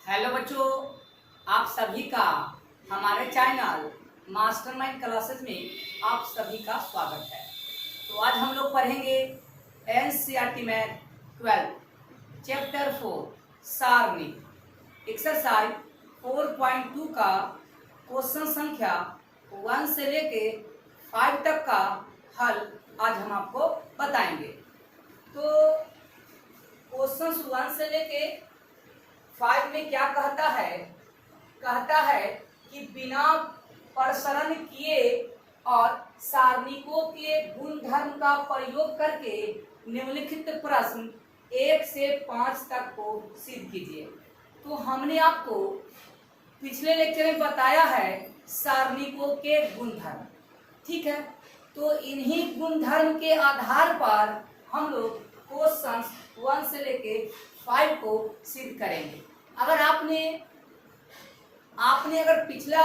Hello बच्चों, आप सभी का हमारे चैनल मास्टरमाइंड क्लासेस में आप सभी का स्वागत है। तो आज हम लोग पढ़ेंगे एनसीईआरटी में 12 चैप्टर 4 सारणी एक्सरसाइज 4.2 का क्वेश्चन संख्या 1 से लेके 5 तक का हल आज हम आपको बताएंगे। तो क्वेश्चन 1 से लेके 5 में क्या कहता है? कहता है कि बिना प्रसरण किए और सारणिकों के गुणधर्म का प्रयोग करके निम्नलिखित प्रश्न 1 से 5 तक को सिद्ध कीजिए। तो हमने आपको पिछले लेक्चर में बताया है सारणिकों के गुणधर्म, ठीक है। तो इन्हीं गुणधर्म के आधार पर हम लोग क्वेश्चन 1 से लेके 5 को सिद्ध करेंगे। अगर आपने अगर पिछला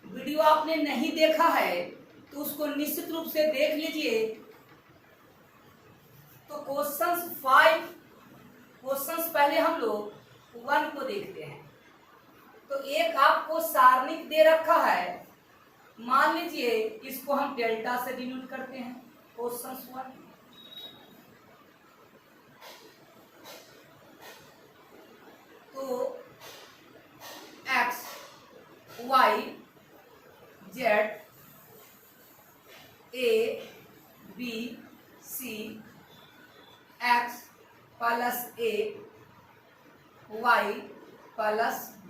वीडियो आपने नहीं देखा है तो उसको निश्चित रूप से देख लीजिए। तो क्वेश्चंस पहले हम लोग 1 को देखते हैं। तो एक आपको सारणिक दे रखा है, मान लीजिए इसको हम डेल्टा से डिनोट करते हैं। क्वेश्चन 1 तो x y z a b c x plus a y plus b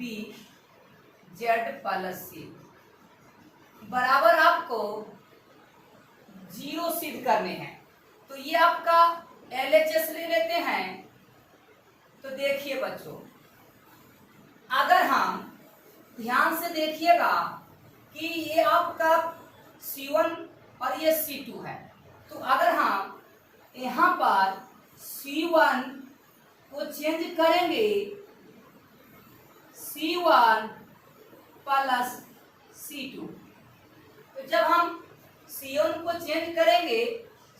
z plus c बराबर आपको 0 सिद्ध करने हैं। तो ये आपका LHS ले लेते हैं। तो देखिए बच्चों, अगर हम ध्यान से देखिएगा कि ये आपका C1 और ये C2 है। तो अगर हम यहाँ पर C1 को चेंज करेंगे C1 प्लस C2, तो जब हम C1 को चेंज करेंगे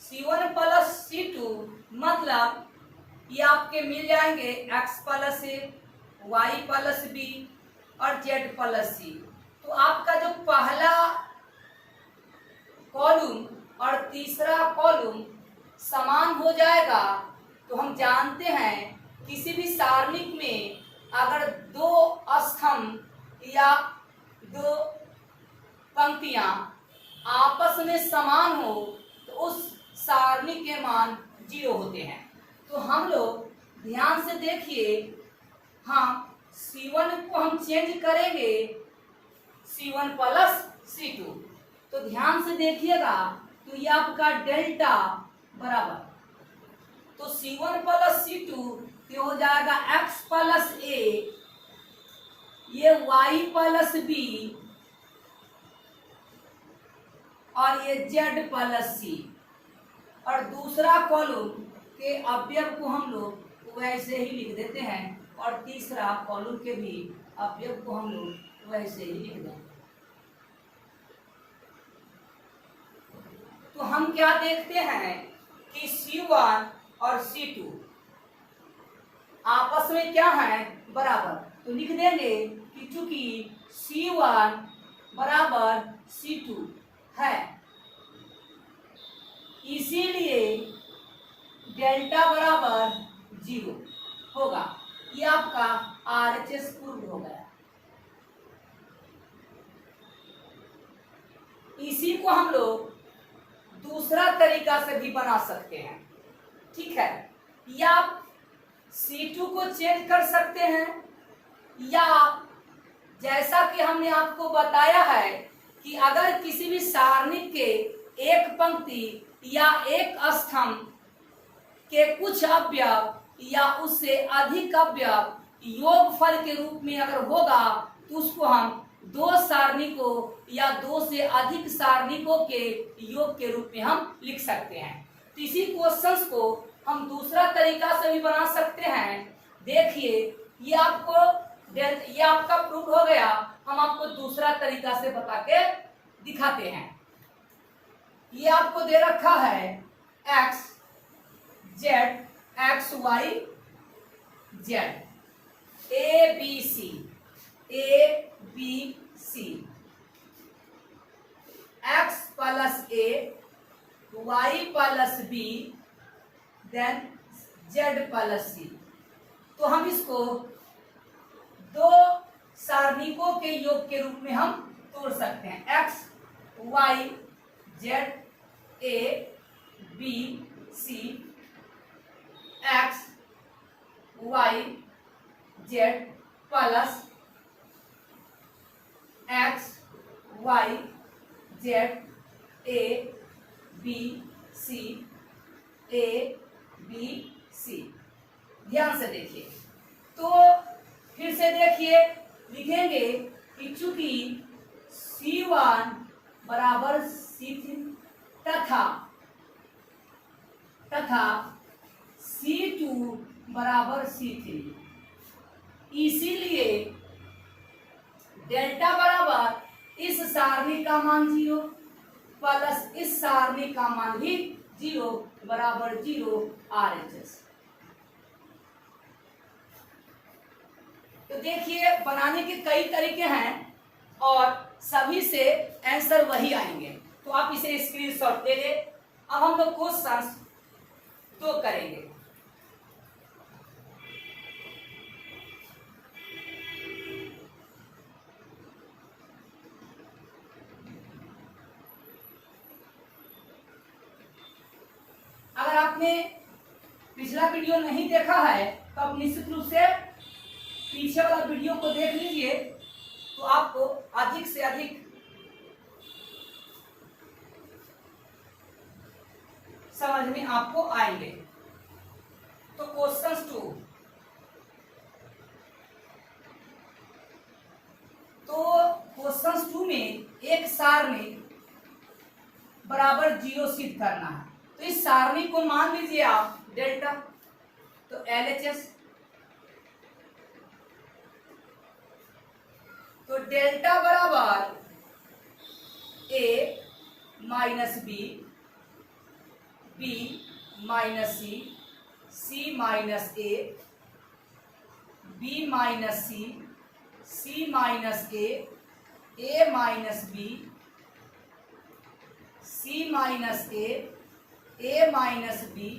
C1 प्लस C2 मतलब ये आपके मिल जाएंगे x plus a y plus b और z प्लस c। तो आपका जो पहला कॉलम और तीसरा कॉलम समान हो जाएगा। तो हम जानते हैं किसी भी सारणिक में अगर दो स्तंभ या दो पंक्तियां आपस में समान हो तो उस सारणी के मान 0 होते हैं। तो हम लोग ध्यान से देखिए, हम C1 को हम चेंज करेंगे C1 प्लस C2। तो ध्यान से देखिएगा, तो ये आपका डेल्टा बराबर, तो C1 प्लस C2 ये हो जाएगा x प्लस a, ये y प्लस b और ये z प्लस c। और दूसरा कॉलम के अवयव को हम लोग वैसे ही लिख देते हैं और तीसरा कॉलम के भी अवयव को हम लोग वैसे ही लिख देंगे। तो हम क्या देखते हैं कि C1 और C2 आपस में क्या है? बराबर। तो लिख देंगे कि चूंकि C1 बराबर C2 है, इसीलिए डेल्टा बराबर 0 होगा। ये आपका RHS प्रूव हो गया। इसी को हम लोग दूसरा तरीका से भी बना सकते हैं, ठीक है। या आप C2 को चेंज कर सकते हैं, या जैसा कि हमने आपको बताया है कि अगर किसी भी सारणी के एक पंक्ति या एक स्तंभ के कुछ अवयव या उससे अधिक अवयव योगफल के रूप में अगर होगा तो उसको हम दो सारणिकों या दो से अधिक सारणिकों के योग के रूप में हम लिख सकते हैं। तो इसी क्वेश्चंस को हम दूसरा तरीका से भी बना सकते हैं। देखिए, ये आपका प्रूफ हो गया। हम आपको दूसरा तरीका से बता के दिखाते हैं। ये आपको दे रखा है x z x y z A B C, A B C, X plus A, Y plus B, then Z plus C. तो हम इसको दो सारणिकों के योग के रूप में हम तोड़ सकते हैं। X y z a B C, x y z plus x y z a B C, A B c. ध्यान से देखिए, तो फिर से देखिए, लिखेंगे कि चूंकि C1 बराबर C3 तथा C2 बराबर C3, इसीलिए डेल्टा बराबर इस सारणी का मान 0 प्लस इस सारणी का मान भी 0 बराबर 0 RHS। तो देखिए, बनाने के कई तरीके हैं और सभी से आंसर वही आएंगे। तो आप इसे स्क्रीनशॉट ले लें। अब हम लोग क्वेश्चन तो करेंगे। अगर आपने पिछला वीडियो नहीं देखा है तो आप निश्चित रूप से पीछे वाला वीडियो को देख लीजिए, तो आपको अधिक से अधिक समझ में आपको आएंगे। तो क्वेश्चन 2, तो क्वेश्चन 2 में एक सारणी बराबर 0 सिद्ध करना है। तो इस सारणी को मान लीजिए आप डेल्टा, तो LHS, तो डेल्टा बराबर A minus B, B minus C, C minus A, B minus C, C minus A minus B, C minus A minus B,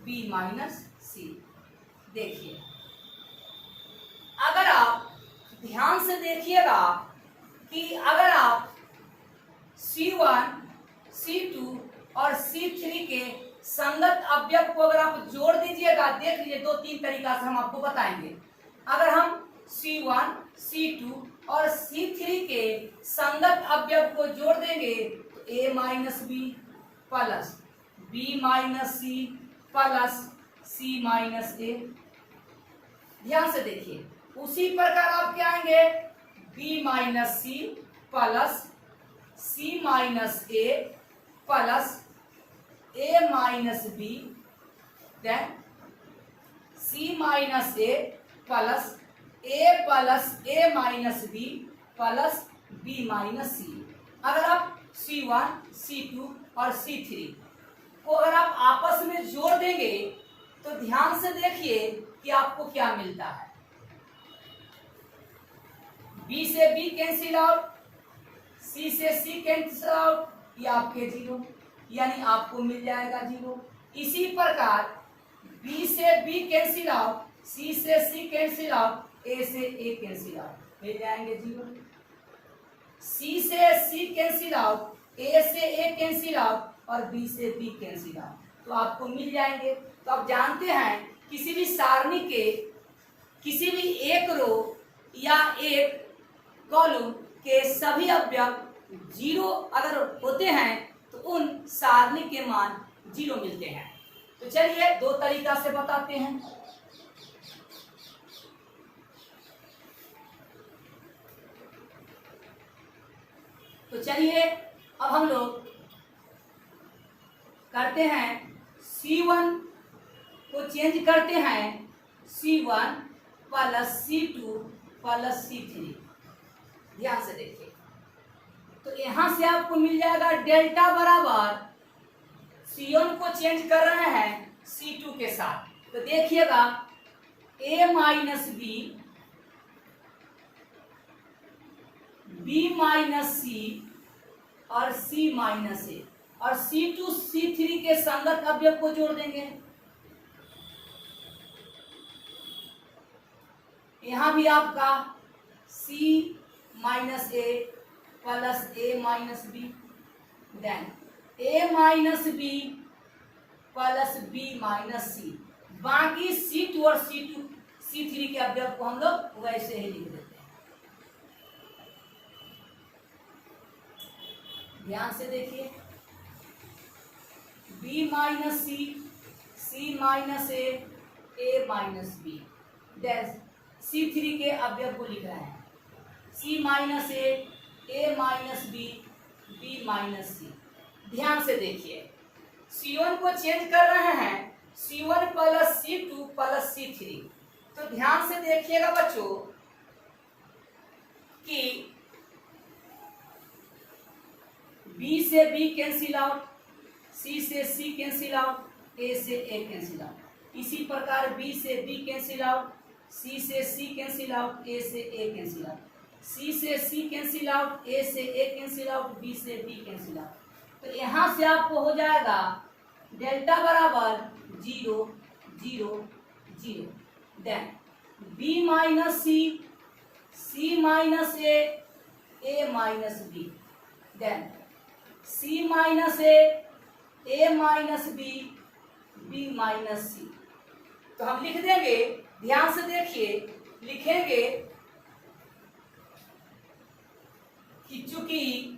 B minus C. देखिए, अगर आप ध्यान से देखिएगा कि अगर आप C1, C2 और C3 के संगत अवयव को अगर आप जोड़ दीजिएगा, देख लीजिए, 2-3 तरीका से हम आपको बताएंगे। अगर हम C1, C2 और C3 के संगत अवयव को जोड़ देंगे तो A minus B plus B minus C plus C minus A. ध्यान से देखिए, उसी प्रकार आप क्या आएंगे, b minus C plus C minus A plus A minus B, then C minus A plus A minus B plus B minus C. अगर आप C1, C2 और C3 को अगर आप आपस में जोड़ देंगे तो ध्यान से देखिए कि आपको क्या मिलता है। B से B कैंसिल आउट, C से C कैंसिल आउट, ये आपके 0, यानी आपको मिल जाएगा 0। इसी प्रकार B से B कैंसिल आउट, C से C कैंसिल आउट, A से A कैंसिल आउट, मिल जाएंगे 0। C से C कैंसिल आउट, A से A कैंसिल आउट और B से B कैंसिल आउट, तो आपको मिल जाएंगे। तो आप जानते हैं किसी भी सारणी के किसी भी एक रो या एक कॉलम के सभी अवयव 0 अगर होते हैं तो उन सारणी के मान 0 मिलते हैं। तो चलिए 2 तरीका से बताते हैं। तो चलिए अब हम लोग करते हैं, C1 को चेंज करते हैं C1 plus C2 plus C3। ध्यान से देखिए, तो यहां से आपको मिल जाएगा डेल्टा बराबर C1 को चेंज कर रहे हैं C2 के साथ, तो देखिएगा A minus B B minus C और सी माइनस ए, और C2 C3 के संगत अवयव को जोड़ देंगे। यहां भी आपका C minus A plus A minus B, then A minus B plus B minus C, बाकी C2 और C3 के अवयव को हम लोग वैसे ही लिख देते हैं। ध्यान से देखिए, B minus C, C minus A minus B, then C3 के अवयव को लिख रहे हैं C minus A minus B minus C. ध्यान से देखिए, C1 को चेंज कर रहे हैं C1 plus C2 plus C3। तो ध्यान से देखिएगा बच्चों कि B से B कैंसिल आउट, C से C कैंसिल आउट, A से A कैंसिल आउट। इसी प्रकार B से B कैंसिल आउट, C से C कैंसिल आउट, A से A कैंसिल आउट, C से C कैंसिल आउट, A से A कैंसिल आउट, B से B कैंसिल आउट। तो यहाँ से आपको हो जाएगा डेल्टा बराबर 0 0 0, then B minus C, C minus A minus B, then C minus A minus B minus C. तो हम लिख देंगे, ध्यान से देखिए, लिखेंगे कि चूंकि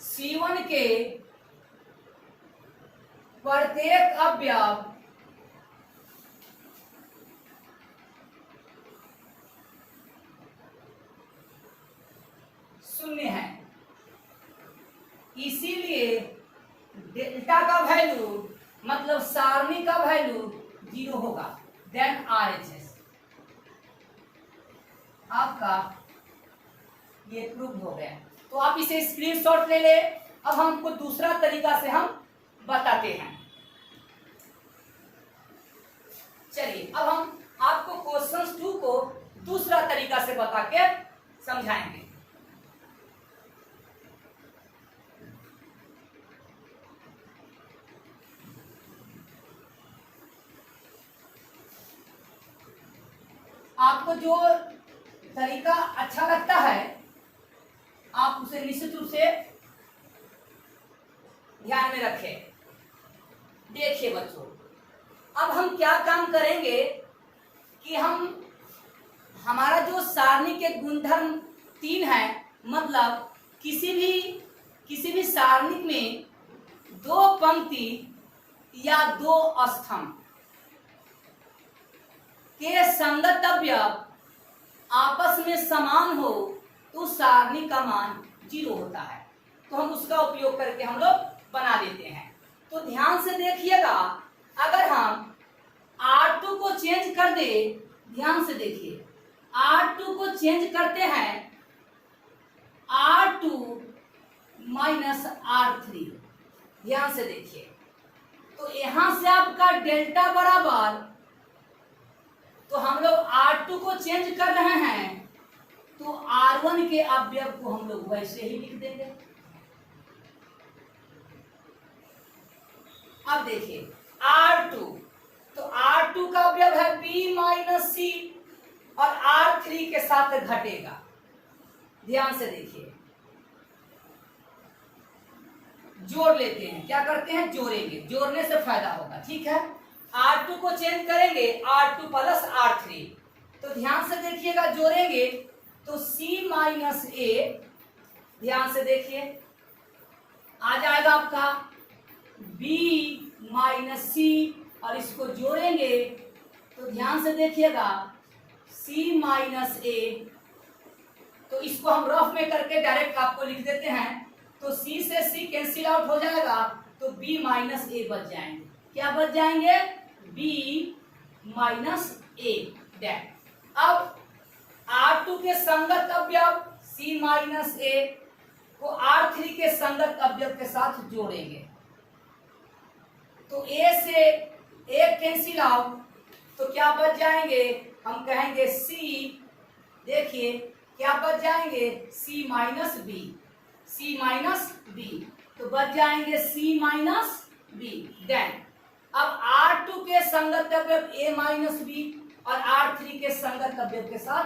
C1 के प्रत्येक अवयव शून्य है, इसीलिए डेल्टा का वैल्यू मतलब सारणी का वैल्यू 0 होगा। देन RHS आपका ये प्रूव हो गया। तो आप इसे स्क्रीनशॉट ले ले। अब हमको दूसरा तरीका से हम बताते हैं। चलिए अब हम आपको क्वेश्चन 2 को दूसरा तरीका से बता के समझाएंगे। आपको जो तरीका अच्छा लगता है आप उसे निश्चित रूप से ध्यान में रखें। देखिए बच्चों, अब हम क्या काम करेंगे कि हमारा जो सारणी के गुणधर्म 3 है, मतलब किसी भी सारणी में 2 पंक्ति या 2 स्तंभ के संगत अवयव आपस में समान हो तो सारणी का मान 0 होता है। तो हम उसका उपयोग करके हम लोग बना लेते हैं। तो ध्यान से देखिएगा, अगर हम R2 को चेंज कर दे, ध्यान से देखिए, R2 को चेंज करते हैं R2 माइनस R3, ध्यान से देखिए, तो यहां से आपका डेल्टा बराबर, तो हम लोग R2 को चेंज कर रहे हैं तो R1 के अवयव को हम लोग वैसे ही लिख देंगे। अब देखिए R2, तो R2 का अवयव है B माइनस सी और R3 के साथ घटेगा। ध्यान से देखिए, जोड़ लेते हैं, क्या करते हैं, जोड़ेंगे, जोड़ने से फायदा होगा। ठीक है, R2 को चेंज करेंगे R2 प्लस R3। तो ध्यान से देखिएगा, जोड़ेंगे तो C माइनस ए, ध्यान से देखिए, आ जाएगा आपका B माइनस सी और इसको जोड़ेंगे तो ध्यान से देखिएगा C माइनस ए। तो इसको हम रफ में करके डायरेक्ट आपको लिख देते हैं। तो C से C कैंसिल आउट हो जाएगा तो B माइनस ए बच जाएंगे। क्या बच जाएंगे, B माइनस ए। अब R2 के संगत अवयव C माइनस ए को R3 के संगत अवयव के साथ जोड़ेंगे तो A से A कैंसिल आउट, तो क्या बच जाएंगे, हम कहेंगे C, देखिए क्या बच जाएंगे सी minus B, C minus B, तो बच जाएंगे सी माइनस बी। देन अब R2 के संगत अवयव a माइनस बी और R3 के संगत अवयव के साथ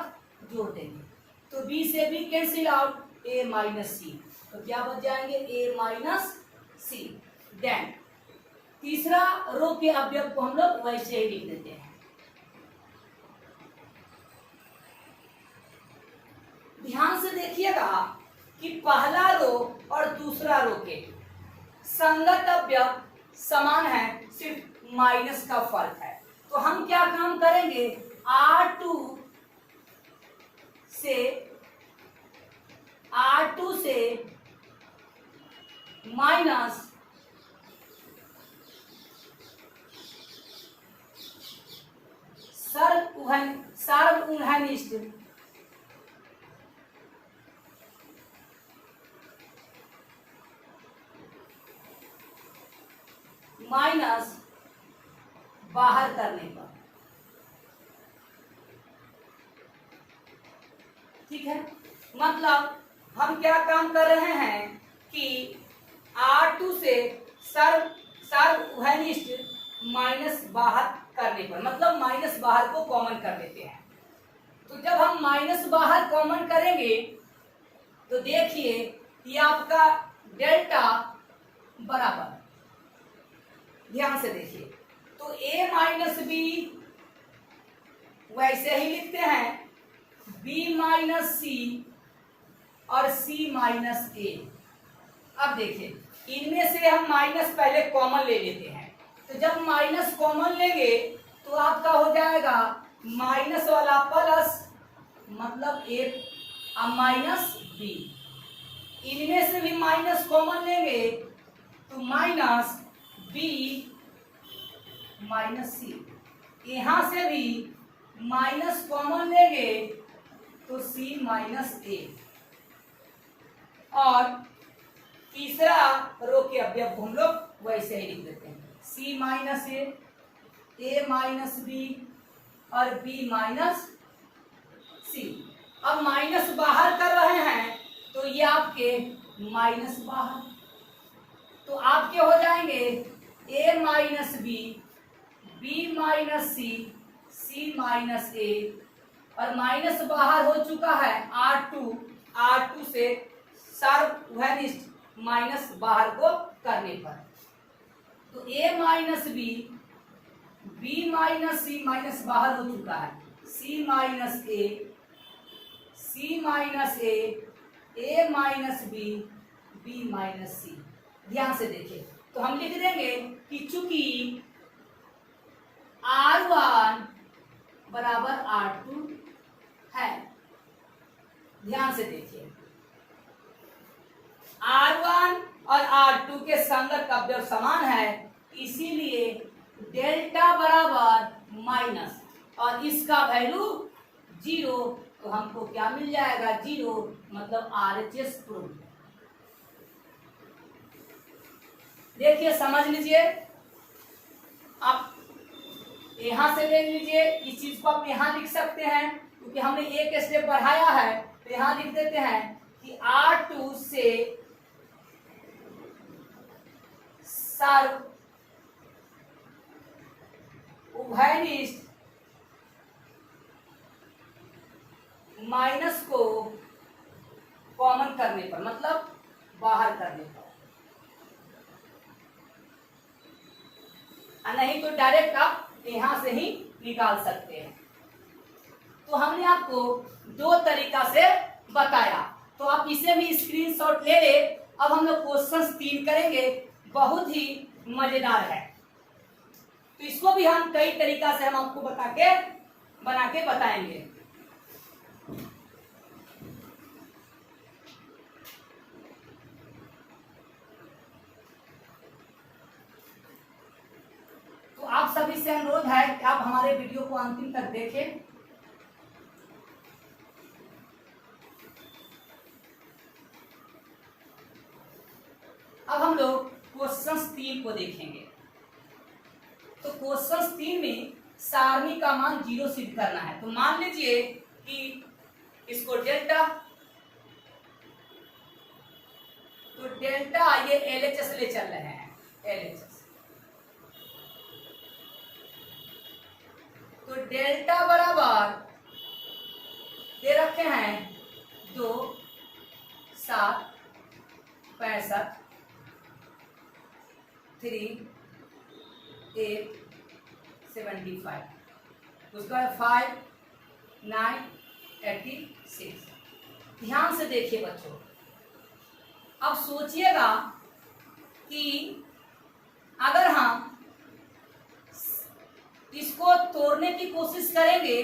जोड़ देंगे, तो b से b cancel out, a minus C, तो क्या बच जाएंगे a माइनस सी। देन तीसरा रो के अवयव को हम लोग वैसे ही लिख देते हैं। ध्यान से देखिएगा कि पहला रो और दूसरा रो के संगत अवयव समान है, सिर्फ माइनस का फर्क है। तो हम क्या काम करेंगे, R2 से माइनस सर्वउभयनिष्ठ माइनस बाहर करने पर, ठीक है। मतलब हम क्या काम कर रहे हैं कि R2 से सर्वउभयनिष्ठ माइनस बाहर करने पर, मतलब माइनस बाहर को कॉमन कर देते हैं। तो जब हम माइनस बाहर कॉमन करेंगे तो देखिए ये आपका डेल्टा बराबर, ध्यान से देखिए, तो a माइनस बी वैसे ही लिखते हैं, b माइनस सी और c माइनस a। अब देखिए इनमें से हम माइनस पहले कॉमन ले लेते हैं, तो जब माइनस कॉमन लेंगे तो आपका हो जाएगा माइनस वाला प्लस, मतलब a माइनस b। इनमें से भी माइनस कॉमन लेंगे तो माइनस b माइनस सी, यहां से भी माइनस कॉमन लेंगे तो c माइनस a, और तीसरा रो के अवयव को हम लोग वैसे ही लिख देते हैं, c minus a minus b और b माइनस सी। अब माइनस बाहर कर रहे हैं तो ये आपके माइनस बाहर, तो आपके हो जाएंगे a minus B, b minus C, c minus a, और माइनस बाहर हो चुका है R2 से सर्वउभयनिष्ठ माइनस बाहर को करने पर, तो a minus B, b minus C minus बाहर हो चुका है, c minus a, c minus a minus B, b minus C. ध्यान से देखिए, तो हम लिख देंगे कि चूंकि R1 बराबर R2 है, ध्यान से देखिए R1 और R2 के संगत अवयव समान है, इसीलिए डेल्टा बराबर माइनस और इसका वैल्यू 0, तो हमको क्या मिल जाएगा 0, मतलब RHS प्रूव। देखिए समझ लीजिए, आप यहां से देख लीजिए, इस चीज को आप यहां लिख सकते हैं क्योंकि हमने एक स्टेप बढ़ाया है, तो यहां लिख देते हैं कि R2 से सर्वउभयनिष्ठ माइनस को कॉमन करने पर, मतलब बाहर करने पर, नहीं तो डायरेक्ट आप यहां से ही निकाल सकते हैं। तो हमने आपको दो तरीका से बताया, तो आप इसे भी स्क्रीनशॉट ले ले। अब हम लोग क्वेश्चन 3 करेंगे, बहुत ही मजेदार है, तो इसको भी हम कई तरीका से हम आपको बना के बताएंगे। तो आप सभी से अनुरोध है कि आप हमारे वीडियो को अंतिम तक देखें। अब हम लोग क्वेश्चन 3 को देखेंगे। तो क्वेश्चन 3 में सारणी का मान 0 सिद्ध करना है। तो मान लीजिए कि इसको डेल्टा, तो डेल्टा ये LHS ले चल रहे हैं, LHS, तो डेल्टा बराबर दे रखे हैं 2, 7, 65, 3, 8, 75, उसके बाद 5, 9, 86। ध्यान से देखिए बच्चों, अब सोचिएगा कि अगर हम इसको तोड़ने की कोशिश करेंगे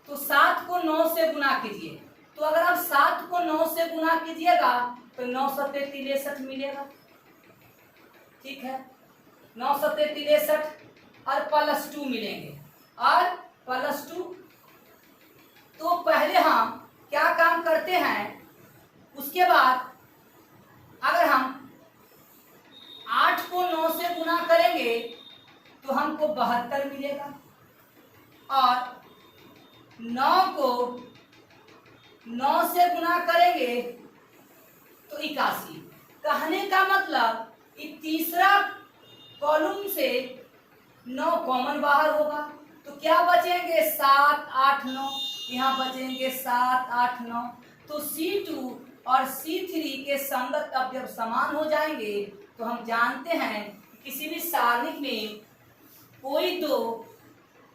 तो 7 को 9 से गुना कीजिए, तो अगर आप 7 को 9 से गुना कीजिएगा तो 9 सत्ते 63 मिलेगा, ठीक है, 9 सत्ते 63 और +2 मिलेंगे, और +2। तो पहले हम क्या काम करते हैं, उसके बाद अगर हम 8 को 9 से गुना करेंगे तो हमको 72 मिलेगा, और 9 को 9 से गुना करेंगे तो 81। कहने का मतलब कि तीसरा कॉलम से 9 कॉमन बाहर होगा, तो क्या बचेंगे 7, 8, 9, यहाँ बचेंगे 7, 8, 9। तो C2 और C3 के संगत अवयव समान हो जाएंगे। तो हम जानते हैं कि किसी भी सारणिक में कोई दो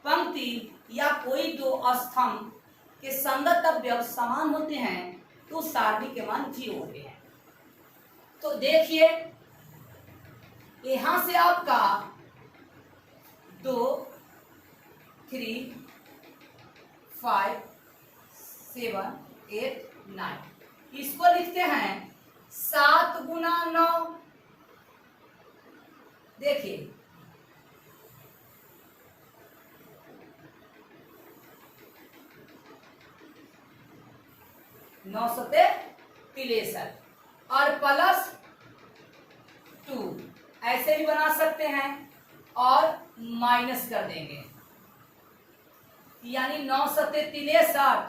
पंक्ति या कोई दो स्तंभ के संगत अवयव समान होते हैं तो सारणी के मान 0 होते हैं। तो देखिए यहां से आपका 2, 3, 5, 7, 8, 9, इसको लिखते हैं 7 गुना 9। देखिए 9 सत्ते 63 और +2 ऐसे भी बना सकते हैं और माइनस कर देंगे, यानी 9 सत्ते 63।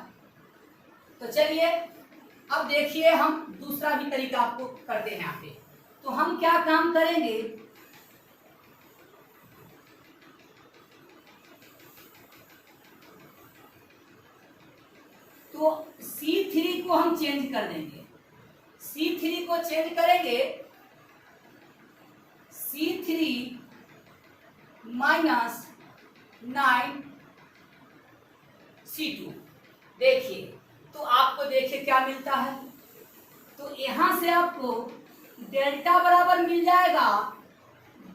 तो चलिए अब देखिए हम दूसरा भी तरीका आपको करते हैं यहाँ पे। तो हम क्या काम करेंगे, तो C3 को हम चेंज कर देंगे, C3 को चेंज करेंगे, C3 माइनस 9 C2। देखिए तो आपको देखिए क्या मिलता है, तो यहां से आपको डेल्टा बराबर मिल जाएगा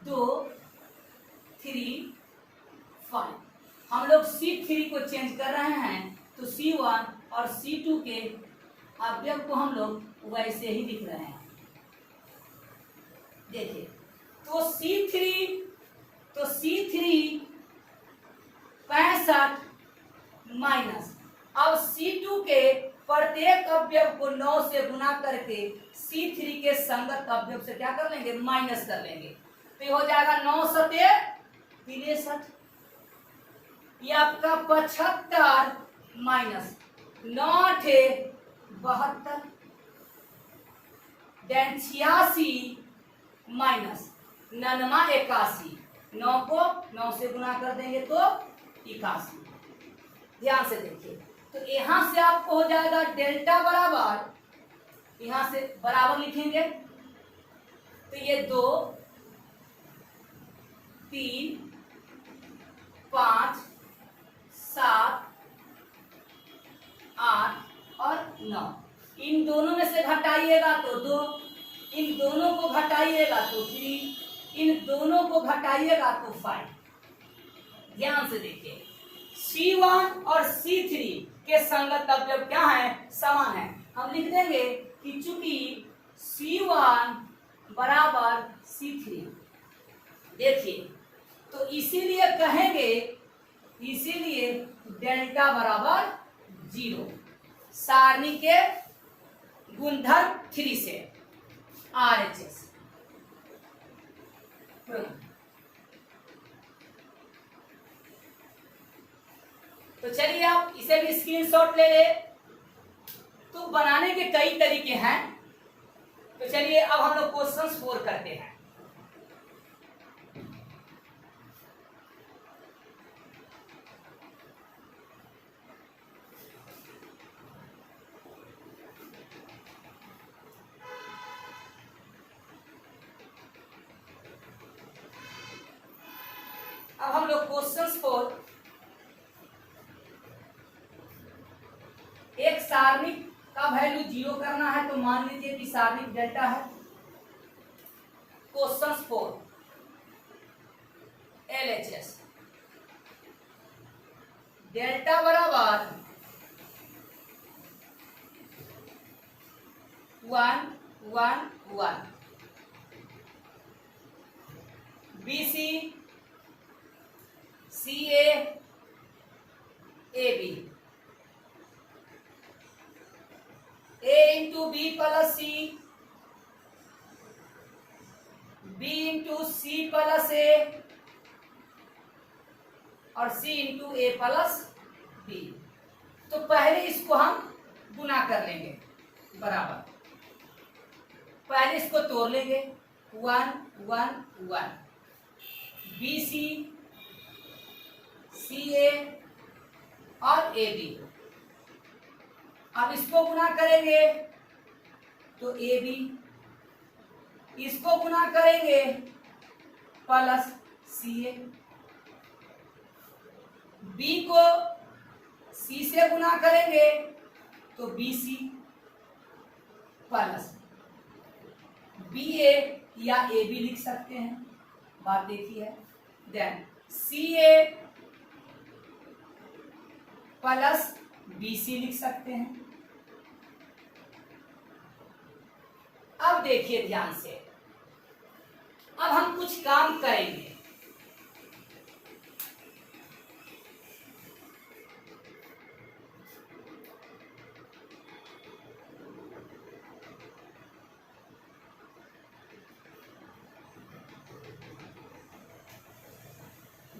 2, 3, 5। हम लोग C3 को चेंज कर रहे हैं तो C1 और C2 के अवयव को हम लोग वैसे ही लिख रहे हैं। देखिए तो C3 65 माइनस, अब C2 के प्रत्येक अवयव को 9 से गुना करके C3 के संगत अवयव से क्या कर लेंगे, माइनस कर लेंगे। तो ये हो जाएगा 9 सत्ते 63, ये आपका 75 माइनस 9 8 72, देन 86 माइनस 99 81, 9 को 9 से गुना कर देंगे तो 81। ध्यान से देखिए तो यहां से आपको हो जाएगा डेल्टा बराबर, यहां से बराबर लिखेंगे तो ये 2, 3, 5, 7, 8 और 9, इन दोनों में से घटाइएगा तो 2, इन दोनों को घटाइएगा तो 3, इन दोनों को घटाइएगा तो 5। ध्यान से देखिए C1 और C3 के संगत अवयव क्या है, समान है। हम लिख देंगे कि चूंकि C1 बराबर C3, देखिए तो इसीलिए कहेंगे, इसीलिए डेल्टा बराबर 0 सारणी के गुणधर्म 3 से RHS। तो चलिए आप इसे भी स्क्रीनशॉट ले ले। बनाने के कई तरीके हैं। तो चलिए अब हम लोग क्वेश्चन 4 करते हैं। अब हम लोग क्वेश्चन 4 एक सारणिक का वैल्यू 0 करना है। तो मान लीजिए कि सारणिक डेल्टा है। क्वेश्चन 4 LHS डेल्टा बराबर 1 1 1 BC CA AB A into B plus C B into C plus A और C into A plus B। तो पहले इसको हम गुना कर लेंगे बराबर, पहले इसको तोड़ लेंगे 1 1 1 BC CA और AB। अब इसको गुना करेंगे तो AB, इसको गुना करेंगे प्लस CA, B को C से गुना करेंगे तो BC प्लस BA या AB लिख सकते हैं, बात देखी है। देन CA प्लस BC लिख सकते हैं। अब देखिए ध्यान से, अब हम कुछ काम करेंगे।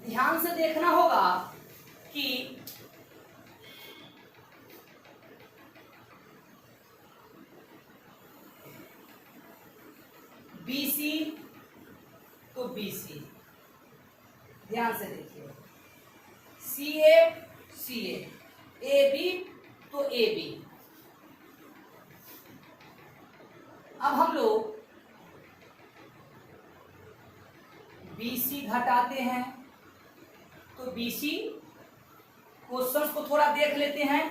ध्यान से देखना होगा कि BC तो BC, ध्यान से देखिए, CA CA, AB तो AB। अब हम लोग BC घटाते हैं तो BC क्वेश्चंस को थोड़ा देख लेते हैं।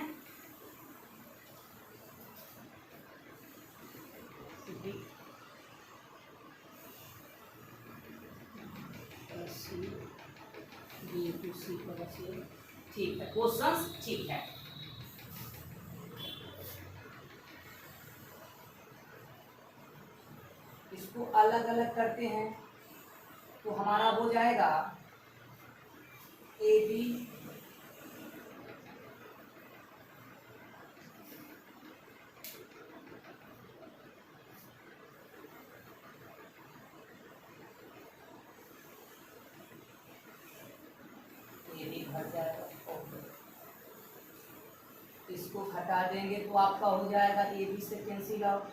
ठीक है, क्वेश्चंस ठीक है। इसको अलग अलग करते हैं तो हमारा हो जाएगा AB घट जाएगा, इसको घटा देंगे तो आपका हो जाएगा AB से कैंसिल आउट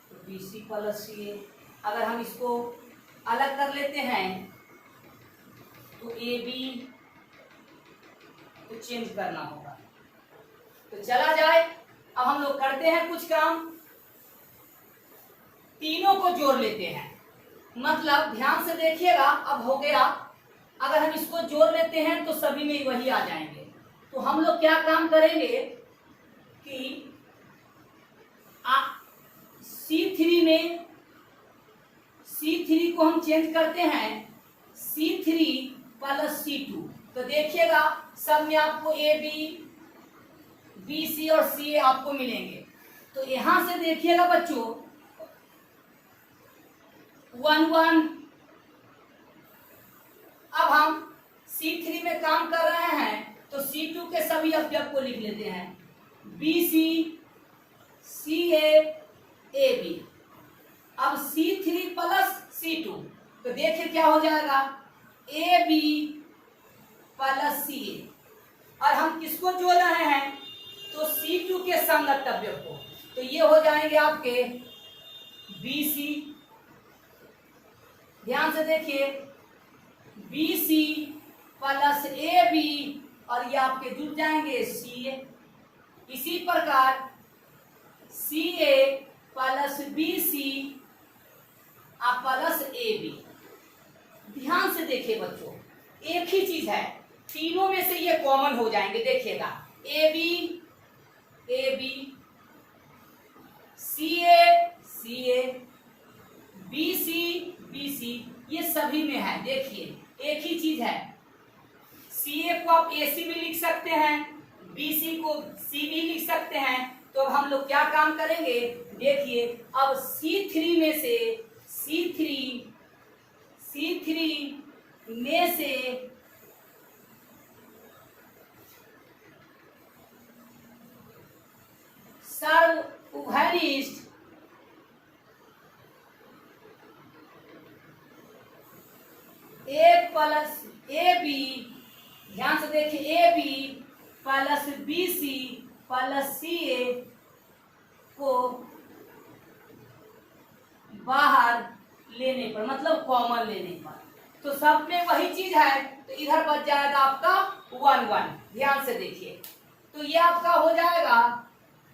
तो BC प्लस CA। अगर हम इसको अलग कर लेते हैं तो AB को चेंज करना होगा, तो चला जाए। अब हम लोग करते हैं कुछ काम, तीनों को जोड़ लेते हैं। मतलब ध्यान से देखिएगा, अब हो गया। अगर हम इसको जोड़ लेते हैं तो सभी में वही आ जाएंगे। तो हम लोग क्या काम करेंगे कि C3 में C3 को हम चेंज करते हैं C3 प्लस C2। तो देखिएगा सब में आपको AB BC और CA आपको मिलेंगे। तो यहां से देखिएगा बच्चों 1 1। अब हम C3 में काम कर रहे हैं तो C2 के सभी अवयव को लिख लेते हैं BC CA AB। अब C3 प्लस C2 तो देखिए क्या हो जाएगा AB प्लस CA। और हम किसको जोड़ रहे हैं तो C2 के संगत अवयव को, तो ये हो जाएंगे आपके BC, ध्यान से देखिए BC प्लस AB और ये आपके जुड़ जाएंगे CA। इसी प्रकार CA plus BC plus AB। ध्यान से देखिए बच्चों, एक ही चीज है, तीनों में से ये कॉमन हो जाएंगे। देखिएगा AB AB, CA CA, BC BC, ये सभी में है। देखिए एक ही चीज है, CA को आप AC भी लिख सकते हैं, BC को C भी लिख सकते हैं। तो अब हम लोग क्या काम करेंगे, देखिए अब C3 में से सर्वभनिष्ठ A प्लस AB, ध्यान से देखिए AB plus BC plus CA को बाहर लेने पर, मतलब कॉमन लेने पर, तो सब में वही चीज है, तो इधर बच जाएगा आपका 1 1। ध्यान से देखिए, तो ये आपका हो जाएगा,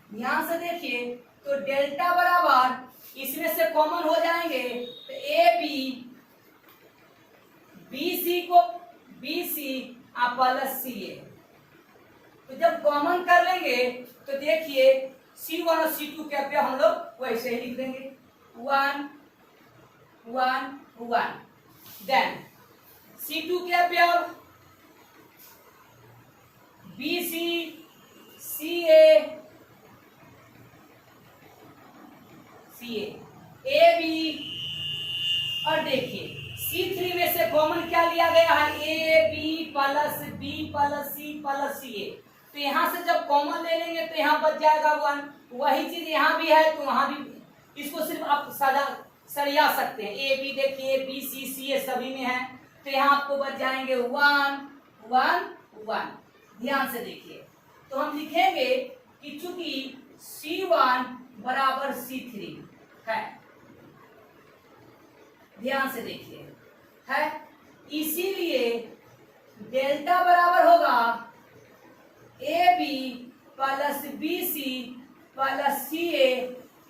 ध्यान से देखिए, तो डेल्टा बराबर इसमें से कॉमन हो जाएंगे, तो AB BC को BC प्लस CA, तो जब कॉमन कर लेंगे तो देखिए C1 और C2 के अवयव हम लोग वैसे ही लिख देंगे 1 1 1। देन C2 के अवयव BC CA AB, और देखिए C3 में से कॉमन क्या लिया गया है, AB plus B plus C plus CA, तो यहाँ से जब कॉमन ले लेंगे तो यहाँ बच जाएगा 1। वही चीज यहाँ भी है, तो वहां भी इसको सिर्फ आप सरिया सकते हैं। AB देखिए BC CA सभी में है, तो यहाँ आपको बच जाएंगे 1 1 1। ध्यान से देखिए, तो हम लिखेंगे कि चूंकि C1 बराबर C3 है, ध्यान से देखिए है, इसीलिए डेल्टा बराबर होगा AB plus BC plus CA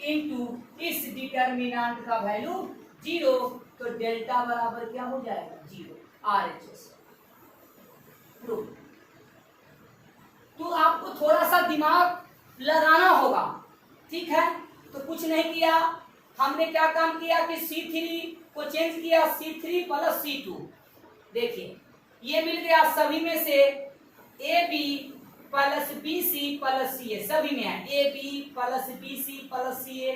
into इस डिटर्मिनेंट का वैल्यू 0, तो डेल्टा बराबर क्या हो जाएगा 0, RHS। तो आपको थोड़ा सा दिमाग लगाना होगा, ठीक है। तो कुछ नहीं किया, हमने क्या काम किया कि C3 को चेंज किया, C3 प्लस C2। देखिए ये मिल गया, सभी में से AB plus BC plus CA सभी में है, AB plus BC plus CA,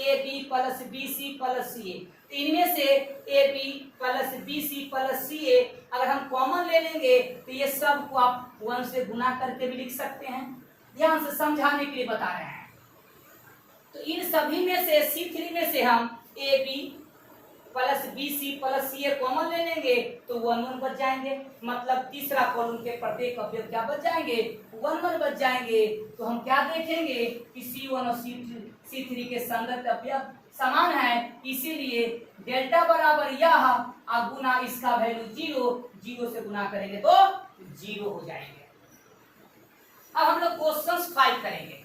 AB plus BC plus CA, इनमें से AB plus BC plus CA अगर हम कॉमन ले लेंगे तो ये सब को आप 1 से गुना करके भी लिख सकते हैं। ध्यान से समझाने के लिए बता रहे हैं। तो इन सभी में से C3 में से हम AB plus BC plus CA common ले लेंगे तो 1 1 बच जाएंगे, मतलब तीसरा कॉलम के प्रत्येक अवयव क्या बच जाएंगे 1 1 बच जाएंगे। तो हम क्या देखेंगे कि C1 और C3 के संगत अवयव समान है, इसीलिए डेल्टा बराबर यह गुना इसका वैल्यू 0 से गुना करेंगे तो 0 हो जाएंगे। अब हम लोग क्वेश्चन 5 करेंगे।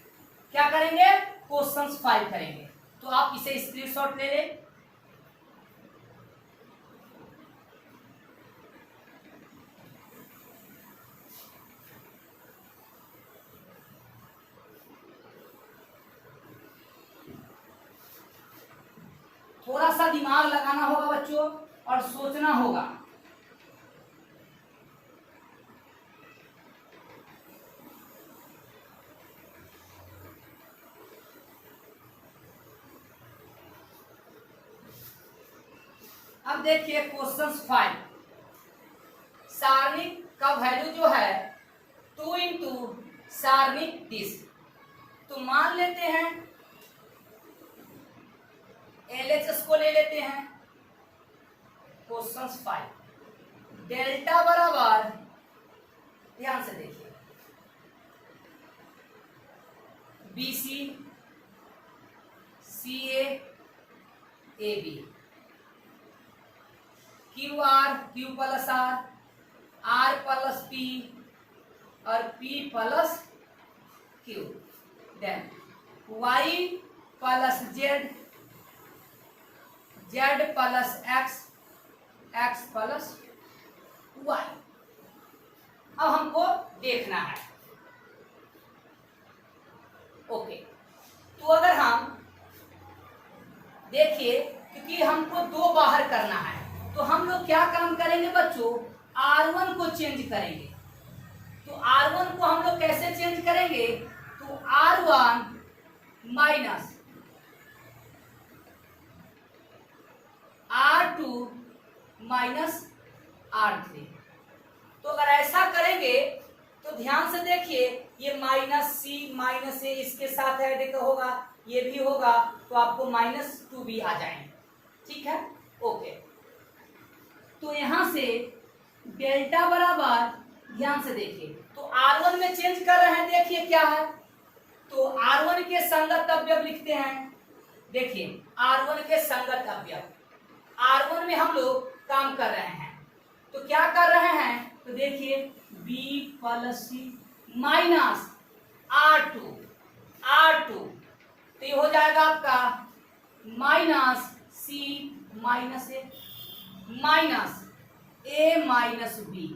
क्या करेंगे, क्वेश्चन 5 करेंगे। तो आप इसे स्क्रीनशॉट ले लें। थोड़ा सा दिमाग लगाना होगा बच्चों और सोचना होगा। अब देखिए क्वेश्चन 5, सारणिक का वैल्यू जो है 2 इंटू सारणिक 30। तो मान लेते हैं LHS को ले लेते हैं। क्वेश्चन 5, डेल्टा बराबर, ध्यान से देखिए, बी सी, सी ए B, Q R, Q plus R plus P और P plus Q. Then Y plus Z, Z plus x, x plus Y. अब हमको देखना है। ओके, तो अगर हम देखिए, क्योंकि हमको दो बाहर करना है, तो हम लोग क्या काम करेंगे बच्चों, R1 को चेंज करेंगे। तो R1 को हम लोग कैसे चेंज करेंगे, तो R1 minus R2 minus R3। तो अगर ऐसा करेंगे तो ध्यान से देखिए, ये माइनस सी माइनस ए इसके साथ ऐड होगा, ये भी होगा, तो आपको -2 भी आ जाएंगे। ठीक है, ओके। तो यहां से डेल्टा बराबर, ध्यान से देखिए, तो R1 में चेंज कर रहे हैं, देखिए क्या है, तो R1 के संगत अवयव लिखते हैं। देखिए R1 के संगत अवयव, R1 में हम लोग काम कर रहे हैं, तो क्या कर रहे हैं, तो देखिए B plus C minus R2, तो ये हो जाएगा आपका minus C minus A minus B.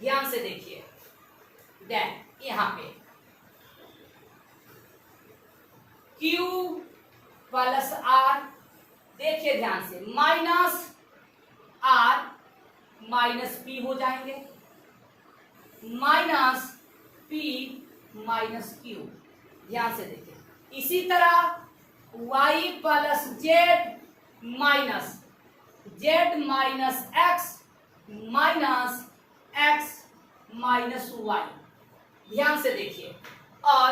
ध्यान से देखिए, देन यहां पे Q प्लस R, देखिए ध्यान से, माइनस R माइनस P हो जाएंगे, माइनस P माइनस Q। ध्यान से देखिए, इसी तरह Y plus z minus x minus x minus y. ध्यान से देखिए, और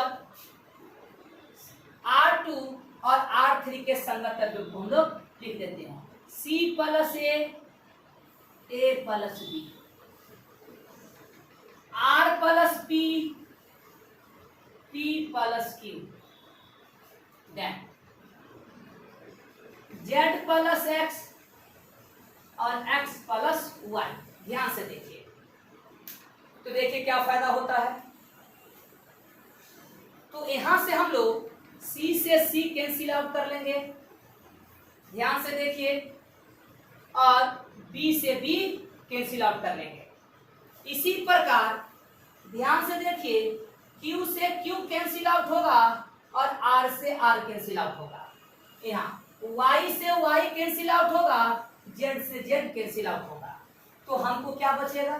R2 और R3 के संगत अवयव को हम लोग लिख देते हैं, C प्लस ए plus B, R plus P plus Q, then Z plus X और x प्लस वाई। ध्यान से देखिए, तो देखिए क्या फायदा होता है, तो यहां से हम लोग C से C कैंसिल आउट कर लेंगे। ध्यान से देखिए, और B से B कैंसिल आउट कर लेंगे। इसी प्रकार ध्यान से देखिए, Q से Q कैंसिल आउट होगा और R से R कैंसिल आउट होगा। यहाँ Y से Y कैंसिल आउट होगा, Z से Z कैंसिल आउट होगा, तो हमको क्या बचेगा,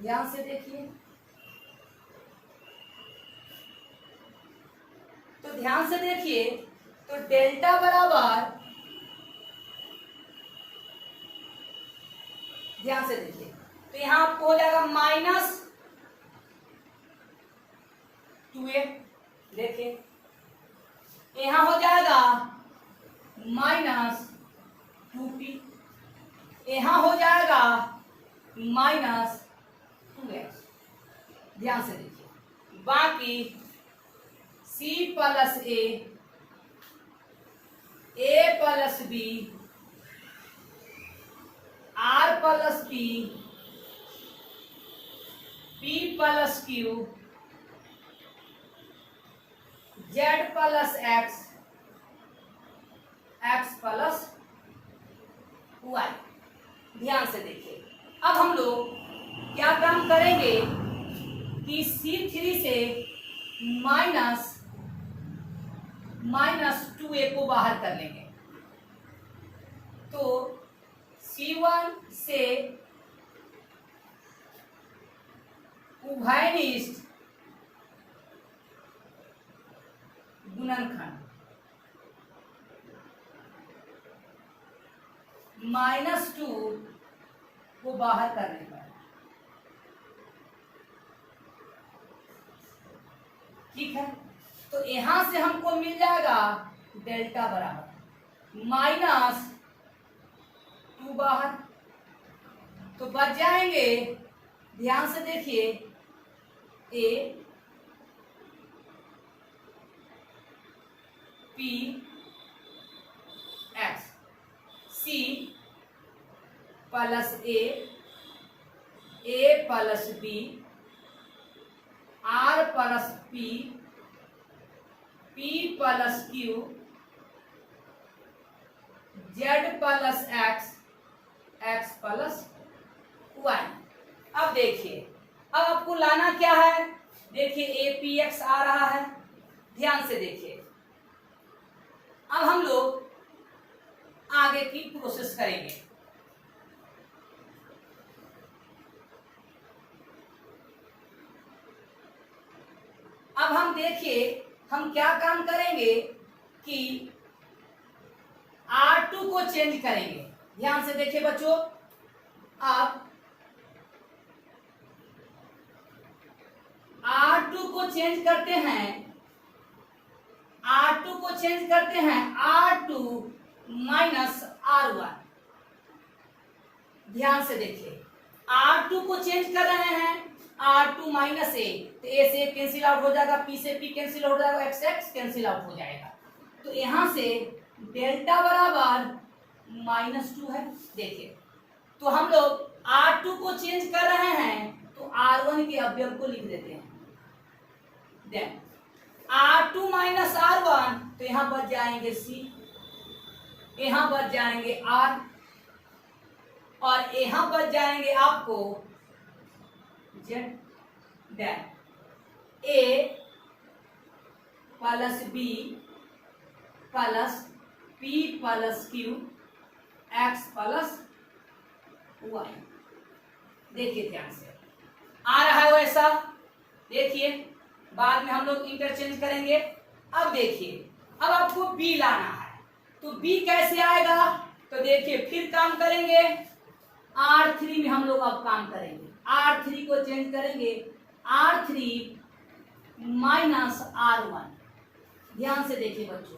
ध्यान से देखिए, तो ध्यान से देखिए, तो डेल्टा बराबर, ध्यान से देखिए, तो यहां आपको हो जाएगा -2a, देखिए यहां हो जाएगा -2p, यहां हो जाएगा -2x। ध्यान से देखिए, बाकी C प्लस ए plus B, R plus P plus Q, Z plus X plus Y. ध्यान से देखिए, अब हम लोग क्या काम करेंगे कि C3 से -2a को बाहर कर लेंगे, तो C1 से उभयनिष्ठ गुणनखंड -2 को बाहर करने पर, ठीक है, तो यहां से हमको मिल जाएगा डेल्टा बराबर -2 बाहर, तो बच जाएंगे, ध्यान से देखिए, A p x, c plus A plus b, r plus p, p plus q, z plus x, x plus Y. अब देखिए, अब आपको लाना क्या है, देखिए ए पी एक्स आ रहा है, ध्यान से देखिए। अब हम लोग आगे की प्रोसेस करेंगे। अब हम देखिए हम क्या काम करेंगे कि R2 को चेंज करेंगे। ध्यान से देखिए बच्चों, अब R2 को चेंज करते हैं, R2 को चेंज करते हैं R2 माइनस R1। ध्यान से देखिए, R2 को चेंज कर रहे हैं R2 माइनस ए, तो ए से कैंसिल आउट हो जाएगा, पी से पी कैंसिल हो जाएगा, एक्स एक्स कैंसिल आउट हो जाएगा। तो यहां से डेल्टा बराबर -2 है। देखिए, तो हम लोग R2 को चेंज कर रहे हैं तो R1 के अवयव को लिख देते हैं। देन R2 माइनस R1, तो यहां बच जाएंगे C, यहां बच जाएंगे R, और यहां बच जाएंगे आपको Z। Then A plus B plus P plus Q, X plus Y। देखिए ध्यान से, आ रहा है वैसा, देखिए बाद में हम लोग इंटरचेंज करेंगे। अब देखिए, अब आपको B लाना है, तो B कैसे आएगा, तो देखिए फिर काम करेंगे R3 में, हम लोग अब काम करेंगे R3 को चेंज करेंगे R3 माइनस R1। ध्यान से देखिए बच्चों,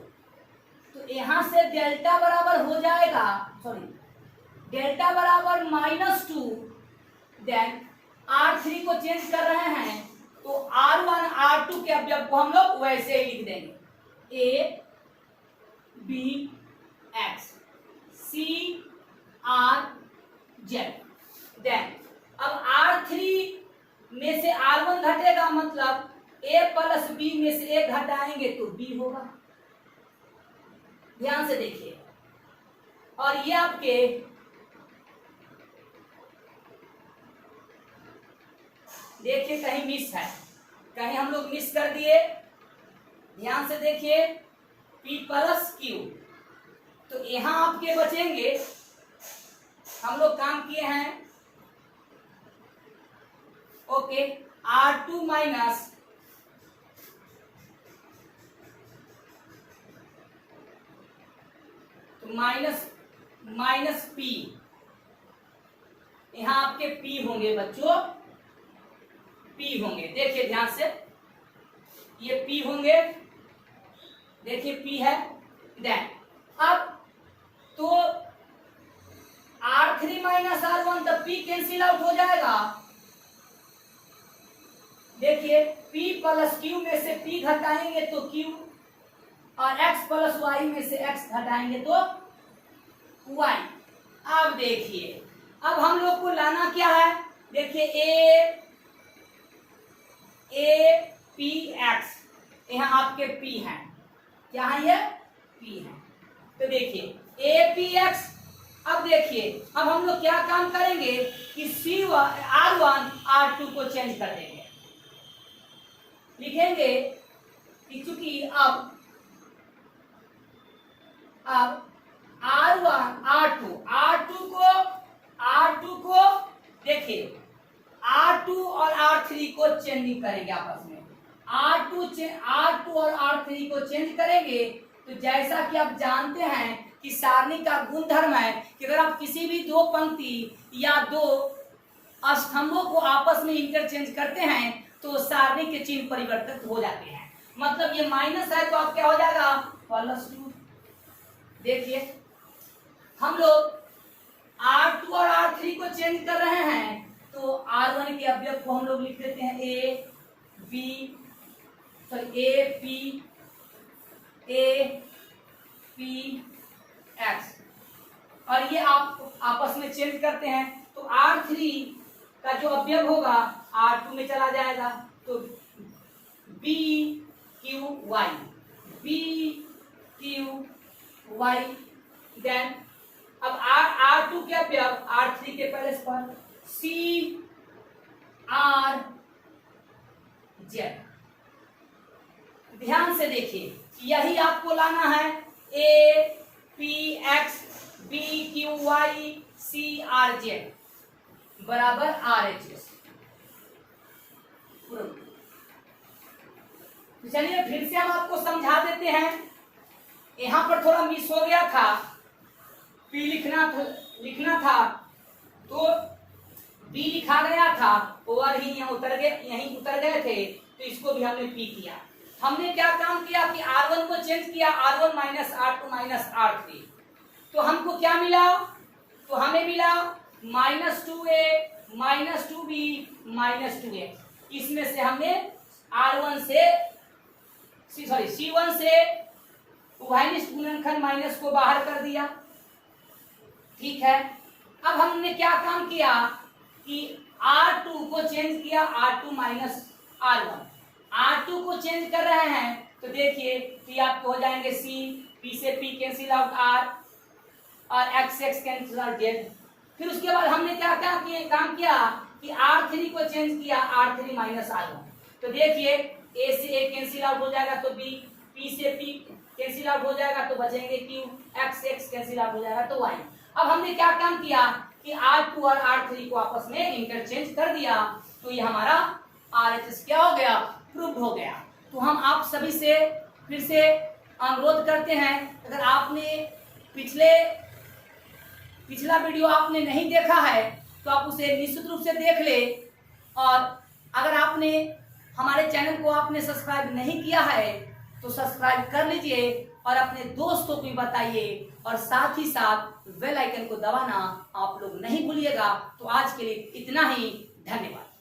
तो यहां से डेल्टा बराबर हो जाएगा, सॉरी डेल्टा बराबर -2। देन R3 को चेंज कर रहे हैं तो R1 R2 के अवयव को हम लोग वैसे ही लिख देंगे, A B X C R Z। Then अब R3 में से R1 घटेगा, मतलब A प्लस B में से A घटाएंगे तो B होगा। ध्यान से देखिए, और ये आपके देखिए कहीं मिस है, कहीं हम लोग मिस कर दिए। ध्यान से देखिए, P प्लस Q, तो यहां आपके बचेंगे, हम लोग काम किए हैं ओके R2 माइनस तो माइनस P, यहां आपके P होंगे बच्चों, P होंगे। देखिए ध्यान से, ये P होंगे, देखिए P है। देन अब तो R3 माइनस R1, तो P कैंसिल आउट हो जाएगा। देखिए P प्लस Q में से P घटाएंगे तो Q, और X प्लस Y में से X घटाएंगे तो Y। अब देखिए, अब हम लोग को लाना क्या है, देखिए A P X, यहाँ आपके P हैं, क्या है ये P है। तो देखिए A P X, अब देखिए अब हम लोग क्या काम करेंगे कि R1 R2 को चेंज कर देंगे, लिखेंगे कि चूंकि अब R1 R2 को देखिए R2 और R3 को चेंजिंग करेंगे आपस में, R2 और R3 को चेंज करेंगे। तो जैसा कि आप जानते हैं कि सारणी का गुणधर्म है कि अगर आप किसी भी दो पंक्ति या दो स्तंभों को आपस में इंटरचेंज करते हैं तो सारणी के चिन्ह परिवर्तित हो जाते हैं। मतलब ये माइनस है तो आप क्या हो जाएगा +2। देखिए हम लोग R2 और R3 को चेंज कर रहे हैं तो R1 के अवयव को हम लोग लिख देते हैं A P पी एक्स, और ये आप आपस में चेंज करते हैं तो R3 का जो अवयव होगा R2 में चला जाएगा, तो बी क्यू वाई, देन अब R2 के अवयव R3 के पहले पर सी आर जेड। ध्यान से देखिए, यही आपको लाना है, a p x b q y c r z बराबर आर एच एस। चलिए फिर से हम आपको समझा देते हैं, यहां पर थोड़ा मिस हो गया था, पी लिखना था तो बी लिखा गया था, ओवर ही यहीं उतर गए थे, तो इसको भी हमने पी किया। हमने क्या काम किया कि R1 को चेंज किया, R1 minus R2 minus R3, तो हमको क्या मिला, तो हमें मिला -2a minus 2b minus 2x। इसमें से हमने C1 से उभयनिष्ठ गुणनखंड माइनस को बाहर कर दिया। ठीक है, अब हमने क्या काम किया कि R2 को चेंज किया, R2 माइनस R1, R2 को चेंज कर रहे हैं तो देखिए P आपको हो जाएंगे C, P से P कैंसिल आउट R और X कैंसिल आउट Z। फिर उसके बाद हमने क्या काम किया कि R3 को चेंज किया, R3 माइनस R1, तो देखिए A से A कैंसिल आउट हो जाएगा तो B, P से P कैंसिल आउट हो जाएगा तो बचेंगे Q, X कैंसिल आउट हो जाएगा तो Y। अब हमने क्या काम किया कि R2 और R3 को आपस में इंटरचेंज कर दिया, तो ये हमारा RHS क्या हो गया, प्रूव हो गया। तो हम आप सभी से फिर से अनुरोध करते हैं, अगर आपने पिछला वीडियो आपने नहीं देखा है तो आप उसे निश्चित रूप से देख ले, और अगर आपने हमारे चैनल को आपने सब्सक्राइब नहीं किया है तो सब्सक्राइब कर लीजिए और अपने दोस्तों को भी बताइए, और साथ ही साथ बेल आइकन को दबाना आप लोग नहीं भूलिएगा। तो आज के लिए इतना ही, धन्यवाद।